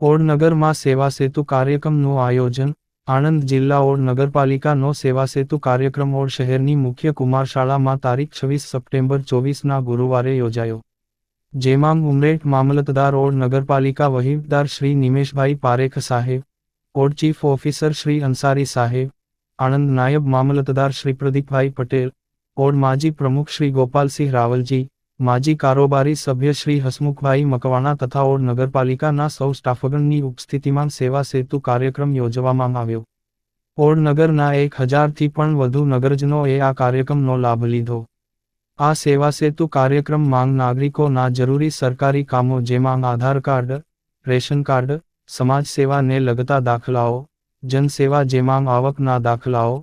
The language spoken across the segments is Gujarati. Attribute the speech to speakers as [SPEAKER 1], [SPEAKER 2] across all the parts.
[SPEAKER 1] ઓડનગરમાં સેવા સેતુ કાર્યક્રમનું આયોજન આણંદ જિલ્લા ઓડ નગરપાલિકાનો સેવા સેતુ કાર્યક્રમ ઓડ શહેરની મુખ્ય કુમારશાળામાં તારીખ 26 સપ્ટેમ્બર 24ના ગુરુવારે યોજાયો, જેમાં ઉમરેઠ મામલતદાર ઓડ નગરપાલિકા વહીવટદાર શ્રી નિમેશભાઈ પારેખ સાહેબ, odd chief officer Shri Ansari સાહેબ, આણંદ નાયબ મામલતદાર શ્રી પ્રદીપભાઈ પટેલ, ઓડ માજી પ્રમુખ શ્રી ગોપાલસિંહ રાવલજી, માજી કારોબારી સભ્ય શ્રી હસમુખભાઈ મકવાણા તથા ઓડ નગરપાલિકાના સૌ સ્ટાફગણની ઉપસ્થિતિમાં સેવા સેતુ કાર્યક્રમ યોજવામાં આવ્યો. ઓડ નગરના 1000થી પણ વધુ નગરજનોએ આ કાર્યક્રમનો લાભ લીધો. આ સેવા સેતુ કાર્યક્રમ માંગ નાગરિકોના જરૂરી સરકારી કામો જેમાં આધાર કાર્ડ, રેશન કાર્ડ, સમાજ સેવાને લગતા દાખલાઓ, જનસેવા જેમાં આવકના દાખલાઓ,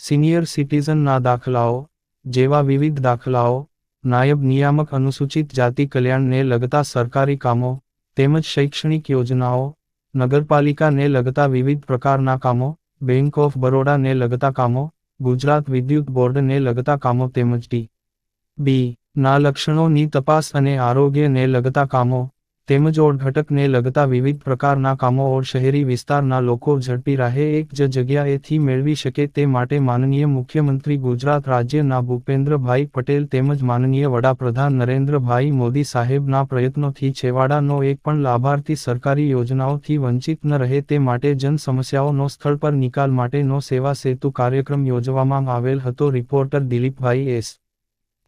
[SPEAKER 1] સિનિયર સિટીઝનના દાખલાઓ જેવા વિવિધ દાખલાઓ, નાયબ નિયામક અનુસૂચિત જાતિ કલ્યાણને લગતા સરકારી કામો, તેમજ શૈક્ષણિક યોજનાઓ, નગરપાલિકાને લગતા વિવિધ પ્રકારના કામો, બેંક ઓફ બરોડાને લગતા કામો, ગુજરાત વિદ્યુત બોર્ડને લગતા કામો તેમજ ટી.બી. ના લક્ષણોની તપાસ અને આરોગ્યને લગતા કામો, તેમજ ઓડ ઘટકને લગતા વિવિધ પ્રકારના કામો ઓડ શહેરી વિસ્તારના લોકો ઝડપી રાહે એક જ જગ્યાએથી મેળવી શકે તે માટે માનનીય મુખ્યમંત્રી ગુજરાત રાજ્યના ભૂપેન્દ્રભાઈ પટેલ તેમજ માનનીય વડાપ્રધાન નરેન્દ્રભાઈ મોદી સાહેબના પ્રયત્નોથી છેવાડાનો એક પણ લાભાર્થી સરકારી યોજનાઓથી વંચિત ન રહે તે માટે જન સમસ્યાઓનો સ્થળ પર નિકાલ માટેનો સેવા સેતુ કાર્યક્રમ યોજવામાં આવેલ હતો. Reporter Dilipbhai S.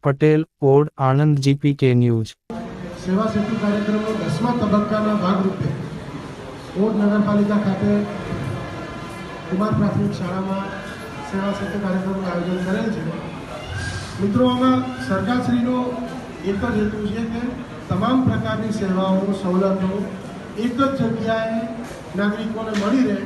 [SPEAKER 1] Patel, Od, Anand. GPK news.
[SPEAKER 2] Seva Setu કાર્યક્રમનો 10મા તબક્કાના ભાગરૂપે ઓડ નગરપાલિકા ખાતે કુમાર પ્રાથમિક શાળામાં સેવા સેતુ કાર્યક્રમનું આયોજન કરેલ છે. મિત્રો, આમાં સરકારશ્રીનો એક જ હેતુ છે કે તમામ પ્રકારની સેવાઓ, સવલતો એક જ જગ્યાએ નાગરિકોને મળી રહે